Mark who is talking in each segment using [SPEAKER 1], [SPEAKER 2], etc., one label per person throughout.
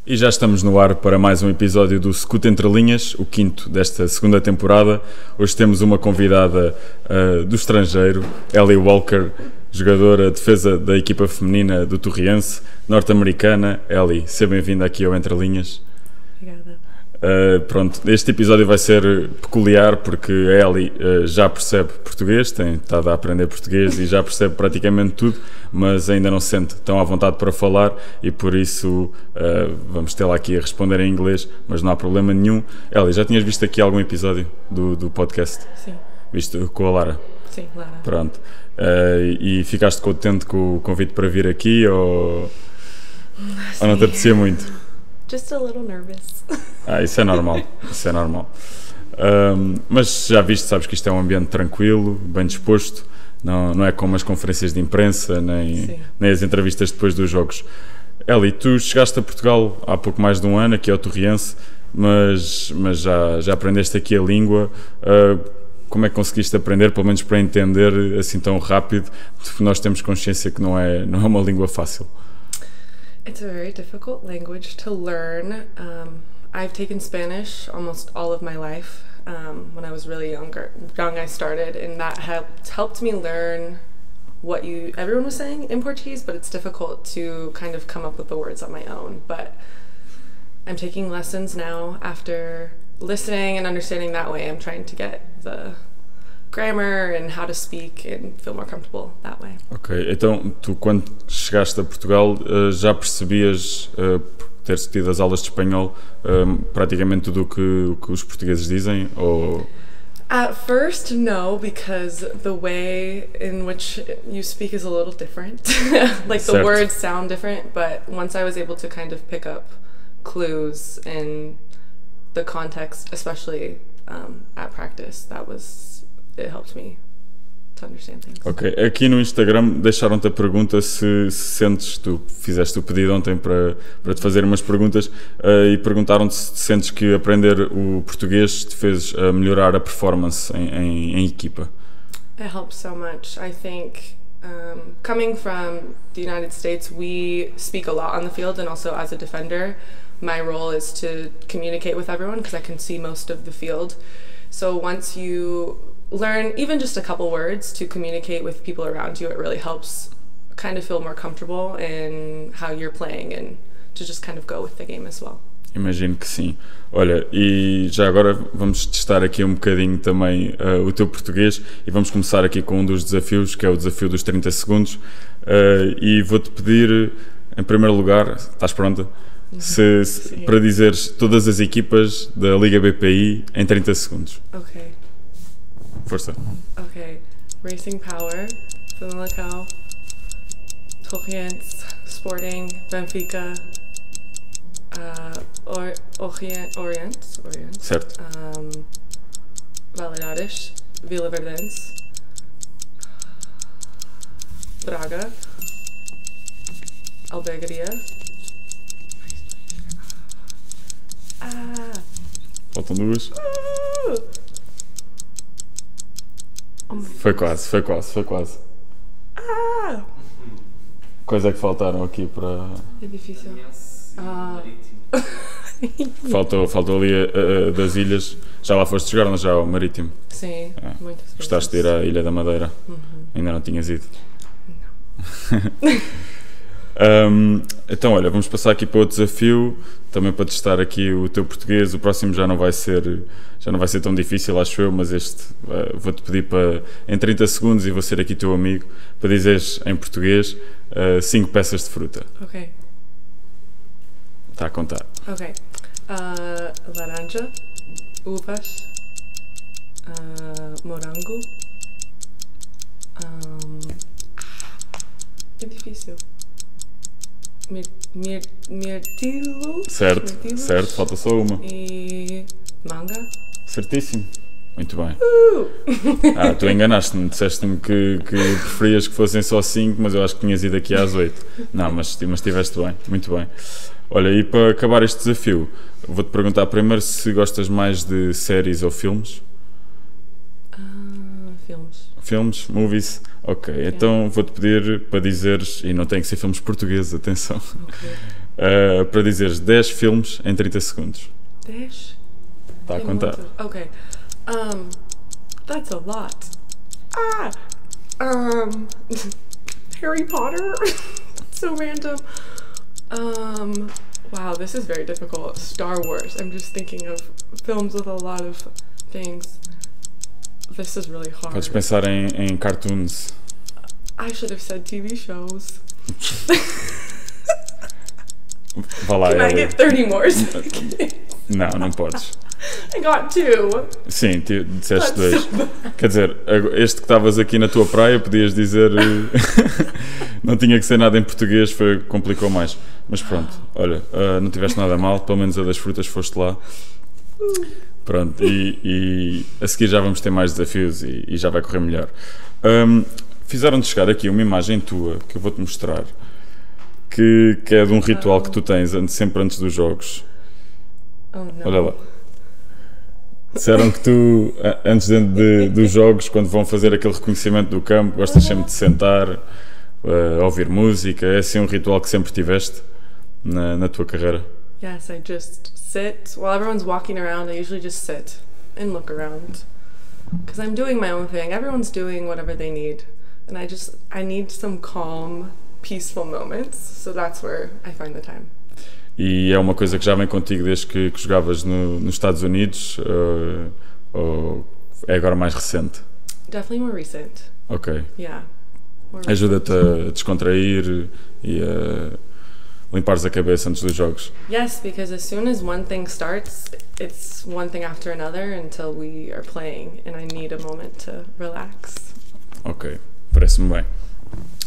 [SPEAKER 1] E já estamos no ar para mais um episódio do Entre Linhas, o quinto desta segunda temporada. Hoje temos uma convidada do estrangeiro, Ellie Walker, jogadora defesa da equipa feminina do Torriense, norte-americana. Ellie, seja bem-vinda aqui ao Entre Linhas.
[SPEAKER 2] Obrigada.
[SPEAKER 1] Pronto, este episódio vai ser peculiar porque a Ellie já percebe português, tem estado a aprender português e já percebe praticamente tudo, mas ainda não se sente tão à vontade para falar e por isso vamos tê-la aqui a responder em inglês, mas não há problema nenhum. Ellie, já tinhas visto aqui algum episódio do podcast?
[SPEAKER 2] Sim.
[SPEAKER 1] Visto com a Lara?
[SPEAKER 2] Sim, Lara.
[SPEAKER 1] Pronto. E ficaste contente com o convite para vir aqui ou não te apetecia muito?
[SPEAKER 2] Just a little nervous.
[SPEAKER 1] Isso é normal, isso é normal. Mas já viste, sabes que isto é um ambiente tranquilo, bem disposto, não é como as conferências de imprensa, nem as entrevistas depois dos jogos. Ellie, tu chegaste a Portugal há pouco mais de um ano, aqui ao Torriense, mas já aprendeste aqui a língua. Como é que conseguiste aprender, pelo menos para entender assim tão rápido, porque nós temos consciência que não é uma língua fácil.
[SPEAKER 2] It's a very difficult language to learn. I've taken Spanish almost all of my life. When I was really young, I started, and that helped me learn what everyone was saying in Portuguese, but it's difficult to kind of come up with the words on my own. But I'm taking lessons now after listening and understanding that way. I'm trying to get the grammar and how to speak and feel more comfortable that way. Ok,
[SPEAKER 1] então tu quando chegaste a Portugal já percebias, por teres tido as aulas de espanhol, praticamente tudo o que os portugueses dizem? Ou...
[SPEAKER 2] At first, no, because the way in which you speak is a little different. Like the words sound different, but once I was able to kind of pick up clues in the context, especially at practice, it helped me to understand things.
[SPEAKER 1] Ok, aqui no Instagram deixaram-te a pergunta se sentes, tu fizeste o pedido ontem para te fazer umas perguntas e perguntaram-te se sentes que aprender o português te fez melhorar a performance em equipa.
[SPEAKER 2] It helps so much. I think coming from the United States, we speak a lot on the field, and also as a defender, my role is to communicate with everyone because I can see most of the field. So once you learn even just a couple words to communicate with people around you, it really helps kind of feel more comfortable in how you're playing and to just kind of go with the game as well.
[SPEAKER 1] Imagino que sim. Olha, e já agora vamos testar aqui um bocadinho também o teu português e vamos começar aqui com um dos desafios, que é o desafio dos 30 segundos e vou-te pedir, em primeiro lugar, estás pronta? Para dizeres todas as equipas da Liga BPI em 30 segundos.
[SPEAKER 2] Ok.
[SPEAKER 1] Força.
[SPEAKER 2] Ok. Racing Power, Famalicão, Torriense, Sporting, Benfica, Oriente.
[SPEAKER 1] Certo.
[SPEAKER 2] Valadares, Vila Verdense, Braga, Albergaria.
[SPEAKER 1] Faltam duas. Foi quase. Quais é que faltaram aqui para...
[SPEAKER 2] É difícil.
[SPEAKER 1] Faltou ali das ilhas. Já lá foste jogar, não já ao Marítimo?
[SPEAKER 2] Sim, muitas vezes.
[SPEAKER 1] Gostaste de ir à Ilha da Madeira? Ainda não tinhas ido? Não. Então, olha, vamos passar aqui para o desafio, também para testar aqui o teu português. O próximo já não vai ser tão difícil, acho eu, mas este vou-te pedir para, em 30 segundos, e vou ser aqui teu amigo, para dizeres em português 5 peças de fruta.
[SPEAKER 2] Ok.
[SPEAKER 1] Está a contar.
[SPEAKER 2] Ok. Laranja, uvas, morango, é difícil. Mirtilo.
[SPEAKER 1] Certo, falta só uma.
[SPEAKER 2] E manga.
[SPEAKER 1] Certíssimo. Muito bem. Tu enganaste-me, disseste-me que preferias que fossem só 5, mas eu acho que tinhas ido aqui às 8. Não, mas estiveste bem, muito bem. Olha, e para acabar este desafio, vou-te perguntar primeiro se gostas mais de séries ou filmes.
[SPEAKER 2] Filmes.
[SPEAKER 1] Filmes, movies. Ok, então vou-te pedir para dizeres, e não tem que ser filmes portugueses, atenção, para dizeres 10 filmes em 30 segundos.
[SPEAKER 2] 10?
[SPEAKER 1] Está a contar.
[SPEAKER 2] Okay. That's a lot. Harry Potter? So random. Wow, this is very difficult. Star Wars. I'm just thinking of films with a lot of things. This is really hard.
[SPEAKER 1] Podes pensar em cartoons.
[SPEAKER 2] I should have said TV shows.
[SPEAKER 1] Vá lá,
[SPEAKER 2] Can I get 30 more?
[SPEAKER 1] Não podes.
[SPEAKER 2] I got 2.
[SPEAKER 1] Sim, disseste 2. Quer dizer, este que estavas aqui na tua praia, podias dizer. Não tinha que ser nada em português, complicou mais. Mas pronto, olha, não tiveste nada mal, pelo menos a das frutas foste lá. Pronto, e a seguir já vamos ter mais desafios e já vai correr melhor. Fizeram-te chegar aqui uma imagem tua que eu vou-te mostrar, que é de um ritual que tu tens sempre antes dos jogos.
[SPEAKER 2] Oh, não.
[SPEAKER 1] Olha lá. Disseram que tu, antes dos jogos, quando vão fazer aquele reconhecimento do campo, gostas sempre de sentar, ouvir música. É assim um ritual que sempre tiveste na tua carreira?
[SPEAKER 2] Yes, I just sit. While everyone's walking around, I usually just sit and look around. Because I'm doing my own thing. Everyone's doing whatever they need. And I need some calm, peaceful moments. So that's where I find the time.
[SPEAKER 1] E é uma coisa que já vem contigo desde que jogavas nos Estados Unidos, ou é agora mais recente?
[SPEAKER 2] Definitely more recent.
[SPEAKER 1] Ok.
[SPEAKER 2] Yeah.
[SPEAKER 1] Ajuda-te a descontrair e a limpares a cabeça antes dos jogos?
[SPEAKER 2] Yes, because as soon as one thing starts, it's one thing after another until we are playing, and I need a moment to relax.
[SPEAKER 1] Ok, parece-me bem.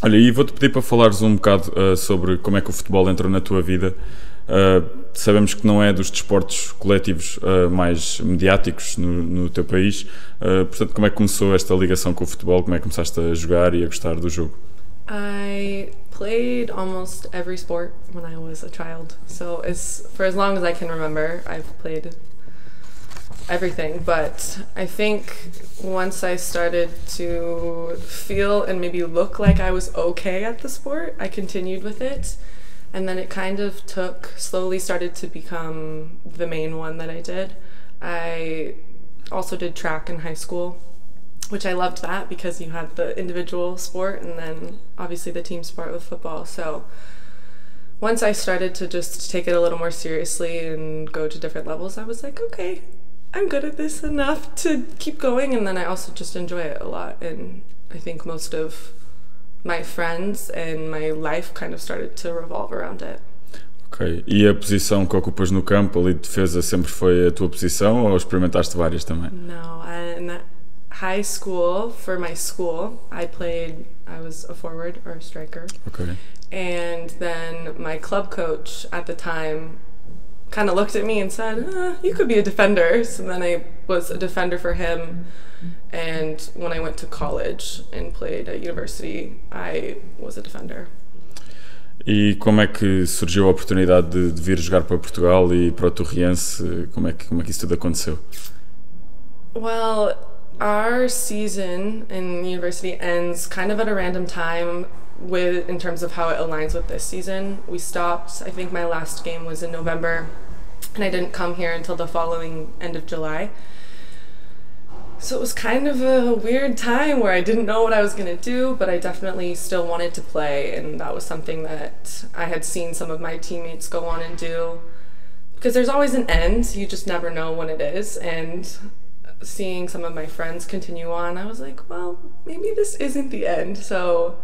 [SPEAKER 1] Olha, e vou-te pedir para falares um bocado sobre como é que o futebol entrou na tua vida. Sabemos que não é dos desportos coletivos mais mediáticos no teu país, portanto, como é que começou esta ligação com o futebol? Como é que começaste a jogar e a gostar do jogo?
[SPEAKER 2] I played almost every sport when I was a child, so for as long as I can remember, I've played everything. But I think once I started to feel and maybe look like I was okay at the sport, I continued with it. And then it kind of slowly started to become the main one that I did. I also did track in high school, which I loved that because you had the individual sport and then obviously the team sport with football. So once I started to just take it a little more seriously and go to different levels, I was like, okay, I'm good at this enough to keep going. And then I also just enjoy it a lot. And I think most of my friends and my life kind of started to revolve around it.
[SPEAKER 1] Ok. E a posição que ocupas no campo, ali de defesa, sempre foi a tua posição ou experimentaste várias também?
[SPEAKER 2] No, in high school, for my school, I was a forward or a striker.
[SPEAKER 1] Okay.
[SPEAKER 2] And then my club coach at the time kind of looked at me and said, you could be a defender. So then I was a defender for him. And when I went to college and played at university, I was a defender.
[SPEAKER 1] E como é que surgiu a oportunidade de vir jogar para Portugal e para o Torriense? Como é que isso tudo aconteceu?
[SPEAKER 2] Well, our season in university ends kind of at a random time in terms of how it aligns with this season. We stopped, I think my last game was in November, and I didn't come here until the following end of July. So it was kind of a weird time where I didn't know what I was going to do, but I definitely still wanted to play, and that was something that I had seen some of my teammates go on and do. Because there's always an end, you just never know when it is, and seeing some of my friends continue on, I was like, well, maybe this isn't the end. So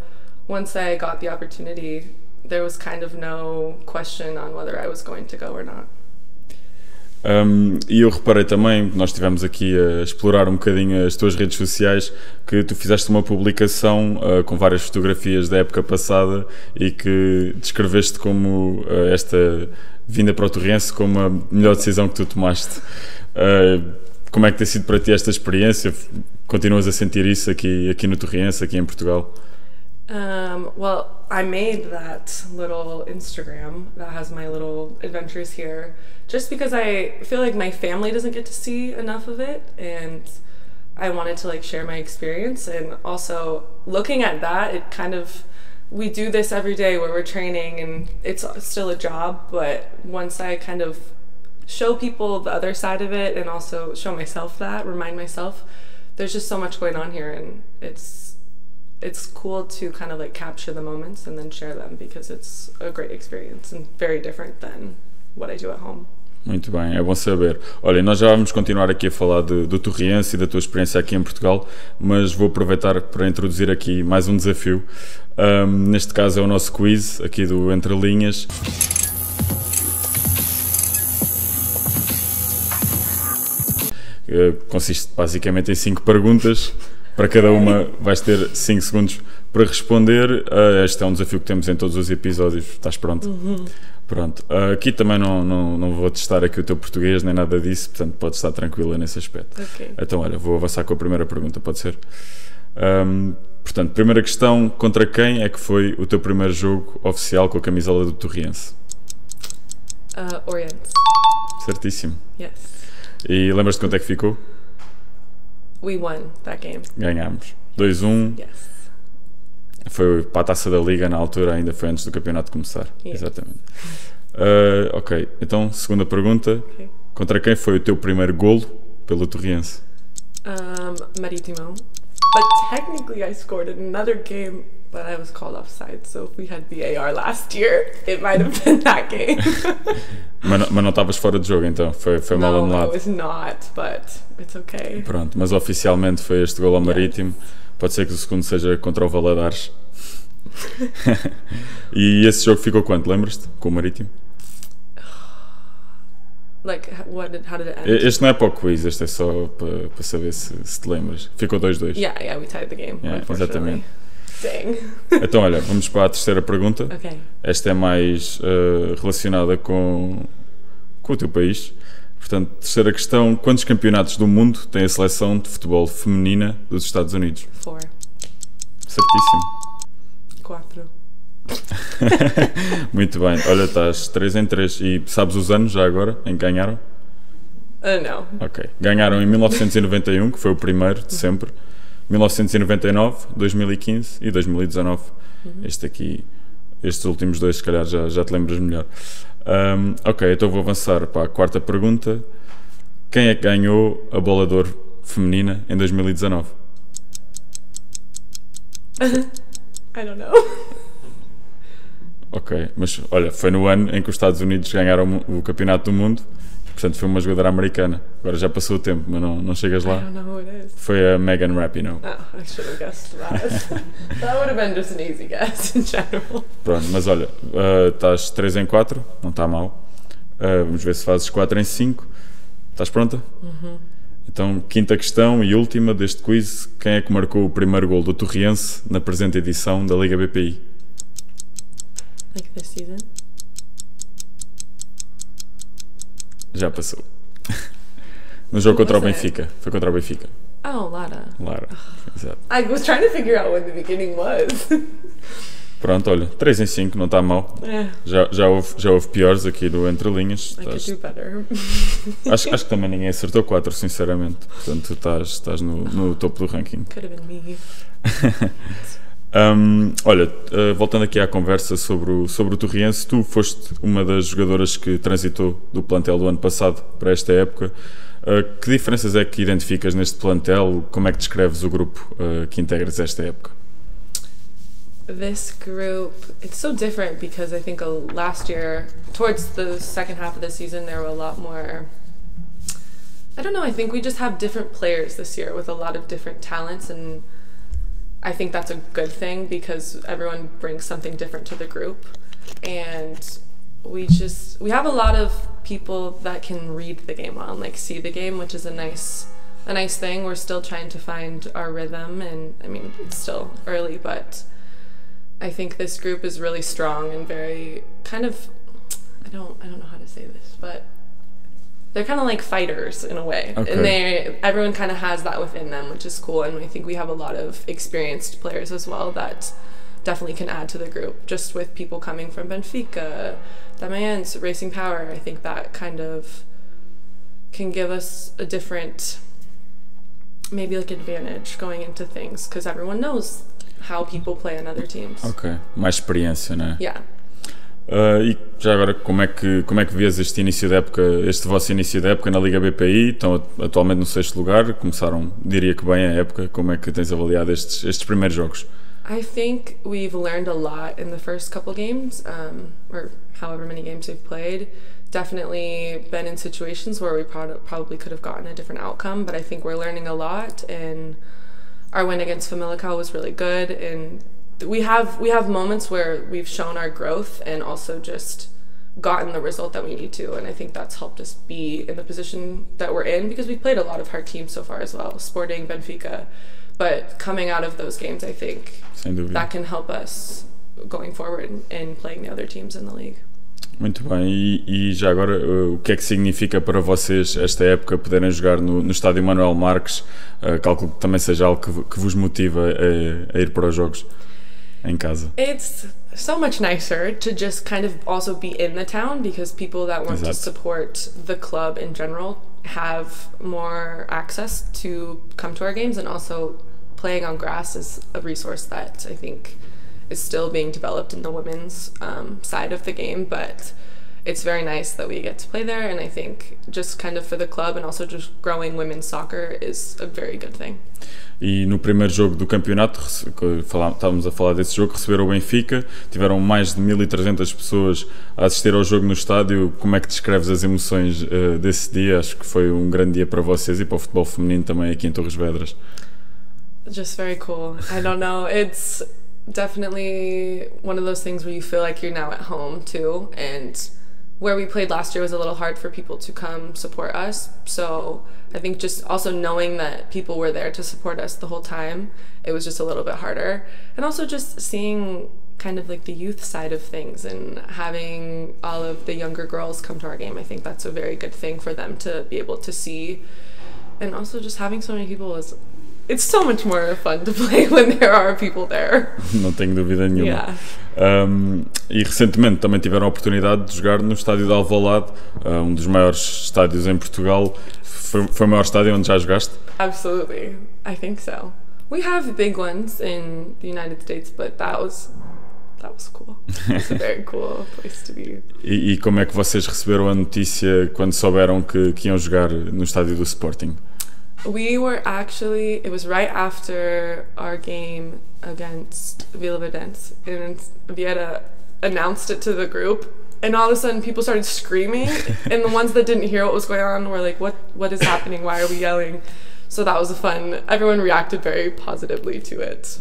[SPEAKER 2] once I got the opportunity, there was kind of no question on whether I was going to go or not.
[SPEAKER 1] E eu reparei também, nós estivemos aqui a explorar um bocadinho as tuas redes sociais, que tu fizeste uma publicação com várias fotografias da época passada e que descreveste como esta vinda para o Torriense como a melhor decisão que tu tomaste. Como é que tem sido para ti esta experiência? Continuas a sentir isso aqui no Torriense, aqui em Portugal?
[SPEAKER 2] Well, I made that little Instagram that has my little adventures here just because I feel like my family doesn't get to see enough of it, and I wanted to like share my experience, and also looking at that, it kind of, we do this every day where we're training and it's still a job, but once I kind of show people the other side of it and also show myself that, remind myself, there's just so much going on here, and it's cool to kind of like capture the moments and then share them, because it's a great experience and very different than what I do at home.
[SPEAKER 1] Muito bem, é bom saber. Olha, nós já vamos continuar aqui a falar do Torriense e da tua experiência aqui em Portugal, mas vou aproveitar para introduzir aqui mais um desafio. Neste caso é o nosso quiz aqui do Entre Linhas. Consiste basicamente em 5 perguntas. Para cada uma vais ter 5 segundos para responder. Este é um desafio que temos em todos os episódios. Estás pronto?
[SPEAKER 2] Uhum.
[SPEAKER 1] Pronto. Aqui também não vou testar aqui o teu português nem nada disso, portanto podes estar tranquila nesse aspecto.
[SPEAKER 2] Okay.
[SPEAKER 1] Então olha, vou avançar com a primeira pergunta, pode ser? Portanto, primeira questão, contra quem é que foi o teu primeiro jogo oficial com a camisola do Torriense?
[SPEAKER 2] Orient.
[SPEAKER 1] Certíssimo.
[SPEAKER 2] Yes.
[SPEAKER 1] E lembras-te quanto é que ficou?
[SPEAKER 2] We won that game.
[SPEAKER 1] Ganhámos. 2-1.
[SPEAKER 2] Yes.
[SPEAKER 1] Foi para a Taça da Liga na altura, ainda foi antes do campeonato começar.
[SPEAKER 2] Yeah.
[SPEAKER 1] Exatamente. Ok, então, segunda pergunta.
[SPEAKER 2] Okay.
[SPEAKER 1] Contra quem foi o teu primeiro golo pelo Torriense?
[SPEAKER 2] Marítimo. But technically I scored in another game, but I was called offside. So if we had VAR last year, it might have been that game.
[SPEAKER 1] mas não estavas fora de jogo, então? Foi mal anulado?
[SPEAKER 2] No, I was not, but it's okay.
[SPEAKER 1] Pronto, mas oficialmente foi este golo ao Marítimo. Yes. Pode ser que o segundo seja contra o Valadares. E esse jogo ficou quanto? Lembras-te? Com o Marítimo?
[SPEAKER 2] Like, how did it end?
[SPEAKER 1] Este não é para o quiz, este é só para saber se te lembras. Ficou 2-2.
[SPEAKER 2] Yeah, we tied the game.
[SPEAKER 1] Yeah, exatamente.
[SPEAKER 2] Dang.
[SPEAKER 1] Então, olha, vamos para a terceira pergunta.
[SPEAKER 2] Okay.
[SPEAKER 1] Esta é mais relacionada com o teu país. Portanto, terceira questão: quantos campeonatos do mundo tem a seleção de futebol feminina dos Estados Unidos?
[SPEAKER 2] 4.
[SPEAKER 1] Certíssimo.
[SPEAKER 2] 4.
[SPEAKER 1] Muito bem, olha, estás 3-3. E sabes os anos já agora em que ganharam?
[SPEAKER 2] Não. Ok.
[SPEAKER 1] Ganharam em 1991, que foi o primeiro de sempre, 1999, 2015 e 2019. Estes últimos dois, se calhar, já te lembras melhor. Ok, então vou avançar para a quarta pergunta. Quem é que ganhou a Bola de Ouro feminina em 2019?
[SPEAKER 2] I don't know.
[SPEAKER 1] Ok, mas olha, foi no ano em que os Estados Unidos ganharam o Campeonato do Mundo, portanto foi uma jogadora americana. Agora já passou o tempo, mas não chegas lá.
[SPEAKER 2] I don't know who it is.
[SPEAKER 1] Foi a Megan Rapinoe.
[SPEAKER 2] Oh, I should have guessed that. That would have been just an easy guess in general.
[SPEAKER 1] Pronto, mas olha, estás 3-4, não está mal. Vamos ver se fazes 4-5. Estás pronta?
[SPEAKER 2] Uhum.
[SPEAKER 1] Então, quinta questão e última deste quiz. Quem é que marcou o primeiro gol do Torriense na presente edição da Liga BPI?
[SPEAKER 2] Like this season?
[SPEAKER 1] Já passou. No jogo contra o Benfica. Foi contra o Benfica.
[SPEAKER 2] Oh, Lara.
[SPEAKER 1] Exato.
[SPEAKER 2] I was trying to figure out when the beginning was.
[SPEAKER 1] Pronto, olha, 3-5, não está mal. Já houve piores aqui do Entre Linhas.
[SPEAKER 2] I could do better.
[SPEAKER 1] Acho que também ninguém acertou 4, sinceramente. Portanto, estás no topo do ranking.
[SPEAKER 2] Could have been me.
[SPEAKER 1] Olha, voltando aqui à conversa sobre o Torriense, tu foste uma das jogadoras que transitou do plantel do ano passado para esta época. Que diferenças é que identificas neste plantel? Como é que descreves o grupo que integras esta época?
[SPEAKER 2] This group, it's so different because I think last year, towards the second half of the season, there were a lot more, I don't know, I think we just have different players this year with a lot of different talents, and I think that's a good thing because everyone brings something different to the group, and we have a lot of people that can read the game well and like see the game, which is a nice thing. We're still trying to find our rhythm, and I mean, it's still early, but I think this group is really strong and very kind of, I don't know how to say this, but they're kind of like fighters in a way. Okay. And everyone kind of has that within them, which is cool. And I think we have a lot of experienced players as well that definitely can add to the group. Just with people coming from Benfica, Damiens, Racing Power, I think that kind of can give us a different maybe like advantage going into things because everyone knows how people play in other teams.
[SPEAKER 1] Ok, mais experiência, né?
[SPEAKER 2] Yeah.
[SPEAKER 1] E já agora, como é que vês este início da época, este vosso início da época na Liga BPI? Estão atualmente no 6º lugar, começaram, diria que bem a época. Como é que tens avaliado estes primeiros jogos?
[SPEAKER 2] I think we've learned a lot in the first couple games, or however many games we've played. Definitely been in situations where we probably could have gotten a different outcome, but I think we're learning a lot, and our win against Famalicão was really good, and we have moments where we've shown our growth and also just gotten the result that we need to, and I think that's helped us be in the position that we're in because we've played a lot of hard teams so far as well, Sporting, Benfica, but coming out of those games I think that can help us going forward and playing the other teams in the league.
[SPEAKER 1] Muito bem, e já agora, o que é que significa para vocês esta época poderem jogar no estádio Manuel Marques? Calculo que também seja algo que vos motiva a ir para os jogos em casa.
[SPEAKER 2] It's so much nicer to just kind of also be in the town because people that want to support the club in general have more access to come to our games, and also playing on grass is a resource that I think is still being developed in the women's side of the game, but it's very nice that we get to play there, and I think just kind of for the club and also just growing women's soccer is a very good thing.
[SPEAKER 1] E no primeiro jogo do campeonato, estávamos a falar desse jogo, receberam o Benfica, tiveram mais de 1.300 pessoas a assistir ao jogo no estádio. Como é que descreves as emoções desse dia? Acho que foi um grande dia para vocês e para o futebol feminino também aqui em Torres Vedras.
[SPEAKER 2] Just very cool. I don't know, it's definitely one of those things where you feel like you're now at home too, and where we played last year was a little hard for people to come support us, so I think just also knowing that people were there to support us the whole time, it was just a little bit harder, and also just seeing kind of like the youth side of things and having all of the younger girls come to our game. I think that's a very good thing for them to be able to see, and also just having so many people is it's so much more fun to play when there are people there.
[SPEAKER 1] Não tenho dúvida nenhuma.
[SPEAKER 2] Yeah.
[SPEAKER 1] E recentemente também tiveram a oportunidade de jogar no estádio de Alvalade, um dos maiores estádios em Portugal. Foi o maior estádio onde já jogaste?
[SPEAKER 2] Absolutely, I think so. We have big ones in the United States, but that was cool. It's a very cool place to be.
[SPEAKER 1] E como é que vocês receberam a notícia quando souberam que iam jogar no estádio do Sporting?
[SPEAKER 2] It was right after our game against Vila Verdense, and Vieta announced it to the group, and all of a sudden people started screaming, and the ones that didn't hear what was going on were like, what is happening? Why are we yelling? So that was everyone reacted very positively to it.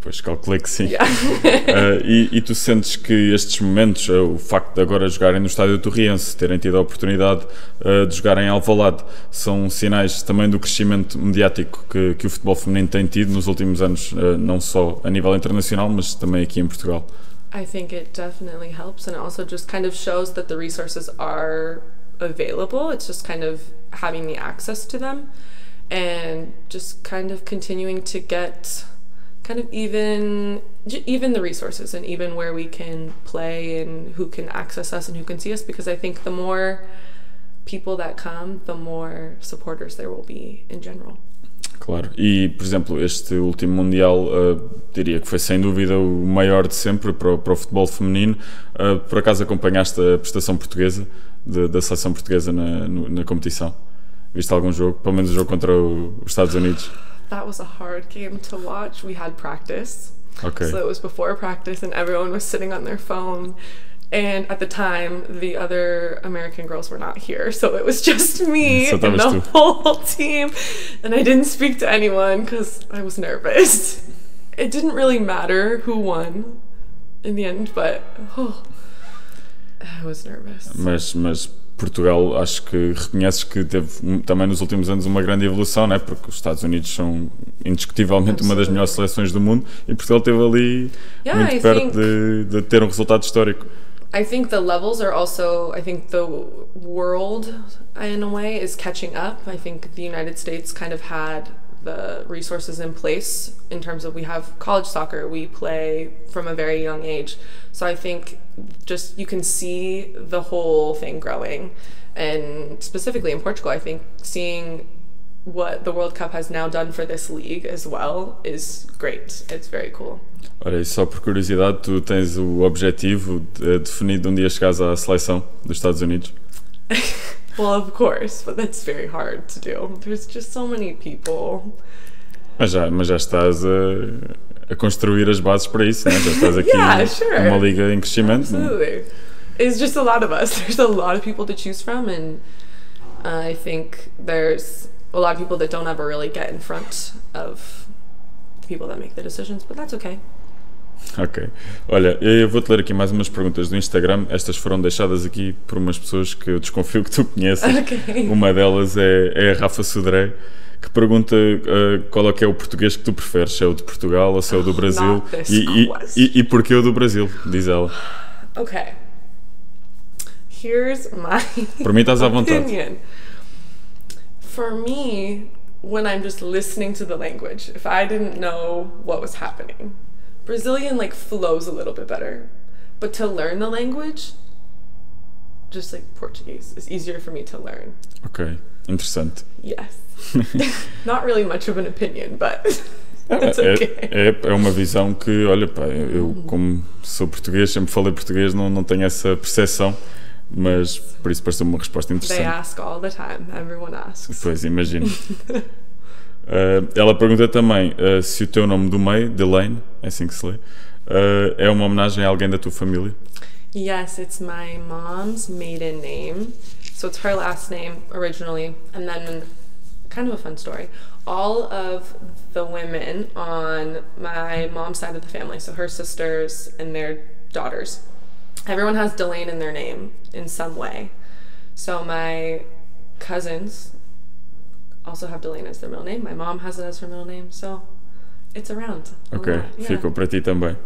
[SPEAKER 1] Pois, calculei que sim.
[SPEAKER 2] Yeah.
[SPEAKER 1] E tu sentes que estes momentos, o facto de agora jogarem no estádio Torriense, terem tido a oportunidade de jogar em Alvalade, são sinais também do crescimento mediático que o futebol feminino tem tido nos últimos anos, não só a nível internacional, mas também aqui em Portugal?
[SPEAKER 2] I think it definitely helps, and it also just kind of shows that the resources are available. It's just kind of having the access to them and just kind of continuing to get kind of even the resources and even where we can play and who can access us and who can see us, because I think the more people that come, the more supporters there will be in general.
[SPEAKER 1] Claro, e por exemplo este último Mundial diria que foi sem dúvida o maior de sempre para o futebol feminino. Por acaso acompanhaste a prestação portuguesa da seleção portuguesa na competição? Viste algum jogo? Pelo menos o jogo contra os Estados Unidos?
[SPEAKER 2] That was a hard game to watch. We had practice.
[SPEAKER 1] Okay.
[SPEAKER 2] So it was before practice and everyone was sitting on their phone. And at the time, the other American girls were not here. So it was just me and the whole team. And I didn't speak to anyone because I was nervous. It didn't really matter who won in the end, but I was nervous.
[SPEAKER 1] Mas Portugal, acho que reconheces que teve também nos últimos anos uma grande evolução, né? Porque os Estados Unidos são indiscutivelmente uma das melhores seleções do mundo e Portugal esteve ali muito perto de ter um resultado histórico.
[SPEAKER 2] I think the levels are also, I think the world in a way is catching up. I think the United States kind of had the resources in place in terms of we have college soccer, we play from a very young age. So I think just you can see the whole thing growing. And specifically in Portugal, I think seeing what the World Cup has now done for this league as well is great. It's very cool.
[SPEAKER 1] Olha, e só por curiosidade, tu tens o objetivo definido de um dia chegares à seleção dos Estados Unidos?
[SPEAKER 2] Well, of course, but that's very hard to do. There's just so many people.
[SPEAKER 1] Mas já estás a construir as bases para isso, né? Já estás aqui numa liga em crescimento.
[SPEAKER 2] Absolutely. It's just a lot of us. There's a lot of people to choose from, and I think there's a lot of people that don't ever really get in front of the people that make the decisions, but that's okay.
[SPEAKER 1] Ok. Olha, eu vou-te ler aqui mais umas perguntas do Instagram. Estas foram deixadas aqui por umas pessoas que eu desconfio que tu conheças.
[SPEAKER 2] Okay.
[SPEAKER 1] Uma delas é a Rafa Sodré, que pergunta qual é que é o português que tu preferes, se é o de Portugal ou se é o do Brasil. E porquê o do Brasil, diz ela.
[SPEAKER 2] Ok. Here's my
[SPEAKER 1] Por mim estás à vontade.
[SPEAKER 2] opinion. For me, when I'm just listening to the language, if I didn't know what was happening, Brazilian like flows a little bit better. But to learn the language, just like Portuguese is easier for me to learn.
[SPEAKER 1] Ok, interessante.
[SPEAKER 2] Yes. Not really much of an opinion, but that's okay.
[SPEAKER 1] É uma visão que, olha, pá, eu como sou português, sempre falei português, não tenho essa percepção, mas por isso pareceu uma resposta interessante.
[SPEAKER 2] They ask all the time, everyone asks.
[SPEAKER 1] Pois, imagino. Ela pergunta também se o teu nome do meio, Delane, é assim que se lê, é uma homenagem a alguém da tua família?
[SPEAKER 2] Yes, it's my mom's maiden name. So it's her last name originally, and then kind of a fun story. All of the women on my mom's side of the family, so her sisters and their daughters, everyone has Delane in their name in some way. So my cousins also have Delane as their middle name. My mom has it as her middle name, so it's around.
[SPEAKER 1] Ok, ficou para ti também.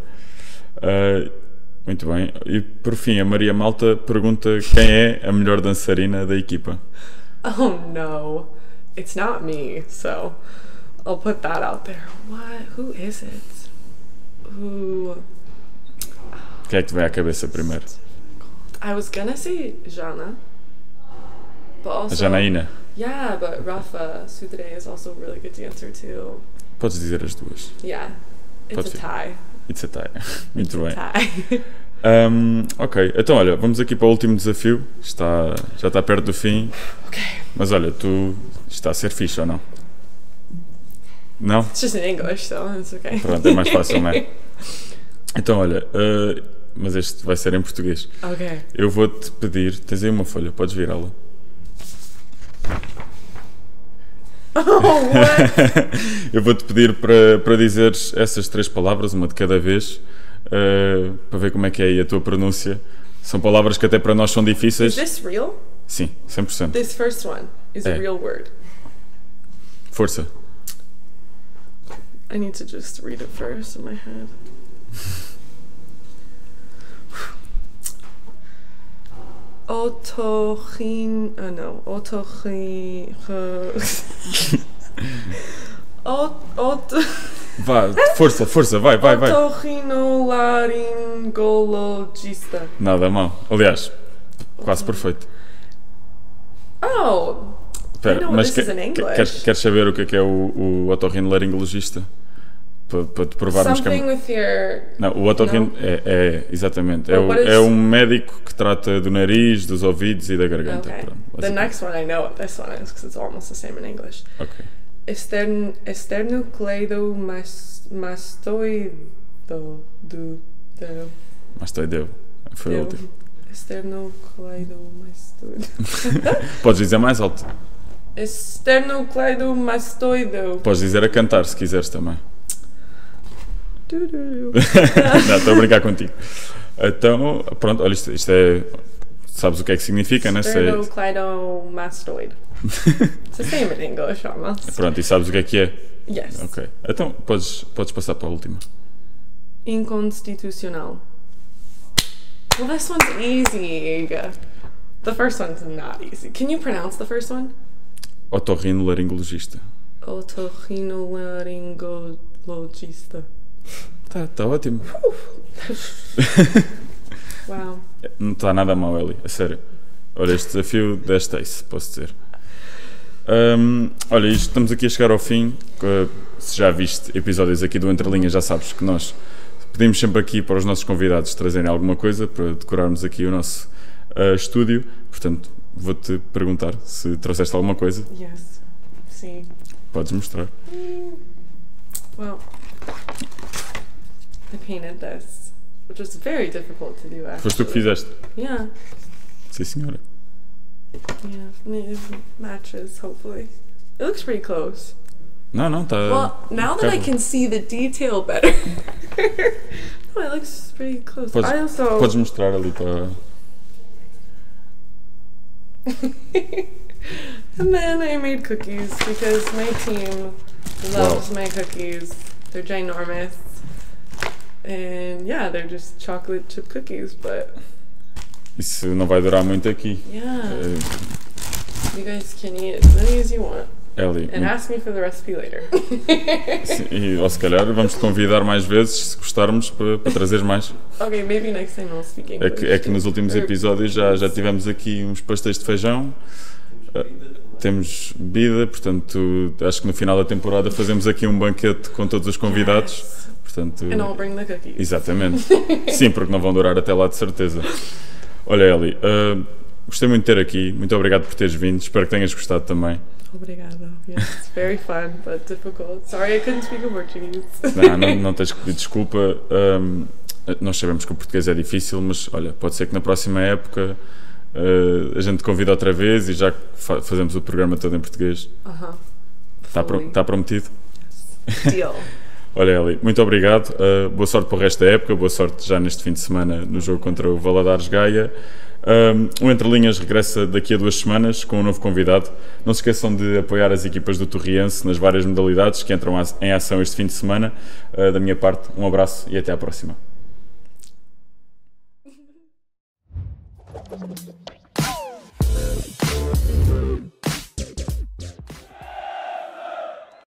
[SPEAKER 1] Muito bem. E por fim, a Maria Malta pergunta quem é a melhor dançarina da equipa.
[SPEAKER 2] Oh no, it's not me, so I'll put that out there. What? Who is it? Who?
[SPEAKER 1] Quem é que te vem à cabeça primeiro?
[SPEAKER 2] I was gonna say Jana, but also
[SPEAKER 1] Janaína.
[SPEAKER 2] Yeah, but Rafa Sudre is also a really good dancer too.
[SPEAKER 1] Podes dizer as duas.
[SPEAKER 2] Yeah, it's a tie.
[SPEAKER 1] It's a tie. Muito bem.
[SPEAKER 2] Tie.
[SPEAKER 1] Ok, então olha, vamos aqui para o último desafio. Já está perto do fim.
[SPEAKER 2] Okay.
[SPEAKER 1] Mas olha, tu está a ser fixe ou não? Não?
[SPEAKER 2] It's just in English, so it's okay.
[SPEAKER 1] Pronto, é mais fácil, não é? Então olha, mas este vai ser em português.
[SPEAKER 2] Ok.
[SPEAKER 1] Eu vou-te pedir, tens aí uma folha, podes virá-la.
[SPEAKER 2] Oh, what?
[SPEAKER 1] Eu vou-te pedir para dizeres essas 3 palavras, uma de cada vez, para ver como é que é aí a tua pronúncia. São palavras que até para nós são difíceis.
[SPEAKER 2] Is this real?
[SPEAKER 1] Sim, 100%.
[SPEAKER 2] This first one is a real word.
[SPEAKER 1] Força.
[SPEAKER 2] I need to just read it first in my head.
[SPEAKER 1] Vá, força, vai.
[SPEAKER 2] Otorrinolaringologista.
[SPEAKER 1] Nada mal. Aliás, quase perfeito.
[SPEAKER 2] Oh,
[SPEAKER 1] Espera, mas queres saber o que é o otorrinolaringologista? Para te provarmos
[SPEAKER 2] Something with your...
[SPEAKER 1] Não, o otorrino exatamente. É um médico que trata do nariz, dos ouvidos e da garganta.
[SPEAKER 2] Okay.
[SPEAKER 1] Pronto,
[SPEAKER 2] the next one I know what this one is because it's almost the same in English.
[SPEAKER 1] Okay. Mastoideu. Foi o último.
[SPEAKER 2] Esternocleidomastoideu.
[SPEAKER 1] Podes dizer mais alto.
[SPEAKER 2] Esternocleidomastoideu.
[SPEAKER 1] Podes dizer a cantar se quiseres também. Não, estou a brincar contigo. Então, pronto, olha, isto é. Sabes o que é que significa, né?
[SPEAKER 2] Sternocleidomastoid. It's the same in English almost.
[SPEAKER 1] Pronto, e sabes o que é?
[SPEAKER 2] Yes.
[SPEAKER 1] Ok. Então, podes passar para a última.
[SPEAKER 2] Inconstitucional. Well, this one's easy. The first one's not easy. Can you pronounce the first one?
[SPEAKER 1] Otorrinolaringologista.
[SPEAKER 2] Otorrinolaringologista.
[SPEAKER 1] Tá ótimo.
[SPEAKER 2] Wow.
[SPEAKER 1] Não está nada mal, Ellie, a sério. Olha, este desafio deste ace, posso dizer. Olha, estamos aqui a chegar ao fim. Se já viste episódios aqui do Entre Linhas, já sabes que nós pedimos sempre aqui para os nossos convidados trazerem alguma coisa para decorarmos aqui o nosso estúdio. Portanto, vou-te perguntar se trouxeste alguma coisa.
[SPEAKER 2] Yes. Sim.
[SPEAKER 1] Podes mostrar.
[SPEAKER 2] Well, I painted this, which was very difficult to do, actually.
[SPEAKER 1] Foste tu que fizeste?
[SPEAKER 2] Yeah.
[SPEAKER 1] Sim, senhora.
[SPEAKER 2] Yeah, and it matches, hopefully. It looks pretty close.
[SPEAKER 1] Não, está...
[SPEAKER 2] Well, now that I can see the detail better. No, it looks pretty close.
[SPEAKER 1] Podes mostrar ali para...
[SPEAKER 2] And then I made cookies because my team loves my cookies. They're ginormous. And yeah, they're just chocolate chip cookies, but...
[SPEAKER 1] Isso não vai durar muito aqui.
[SPEAKER 2] Yeah. You guys can eat as many as you want.
[SPEAKER 1] Ellie.
[SPEAKER 2] And ask me for the recipe later.
[SPEAKER 1] Sim, ou se calhar vamos te convidar mais vezes, se gostarmos, para trazeres mais.
[SPEAKER 2] Okay, maybe next time I'll speak English.
[SPEAKER 1] É que nos últimos episódios já tivemos aqui uns pastéis de feijão. Temos bebida, portanto, acho que no final da temporada fazemos aqui um banquete com todos os convidados.
[SPEAKER 2] Yes.
[SPEAKER 1] Portanto,
[SPEAKER 2] And I'll bring the cookies.
[SPEAKER 1] Exatamente. Sim, porque não vão durar até lá de certeza. Olha, Ellie, gostei muito de ter aqui. Muito obrigado por teres vindo. Espero que tenhas gostado também.
[SPEAKER 2] Obrigada. Yes, it's very fun, but difficult. Sorry I couldn't speak Portuguese.
[SPEAKER 1] Não tens que pedir desculpa. Nós sabemos que o português é difícil, mas olha, pode ser que na próxima época a gente te convida outra vez e já fazemos o programa todo em português. Está prometido?
[SPEAKER 2] Yes. Deal.
[SPEAKER 1] Olha, Ellie, muito obrigado. Boa sorte para o resto da época. Boa sorte já neste fim de semana no jogo contra o Valadares Gaia. O Entre Linhas regressa daqui a 2 semanas com um novo convidado. Não se esqueçam de apoiar as equipas do Torriense nas várias modalidades que entram em ação este fim de semana. Da minha parte, um abraço e até à próxima.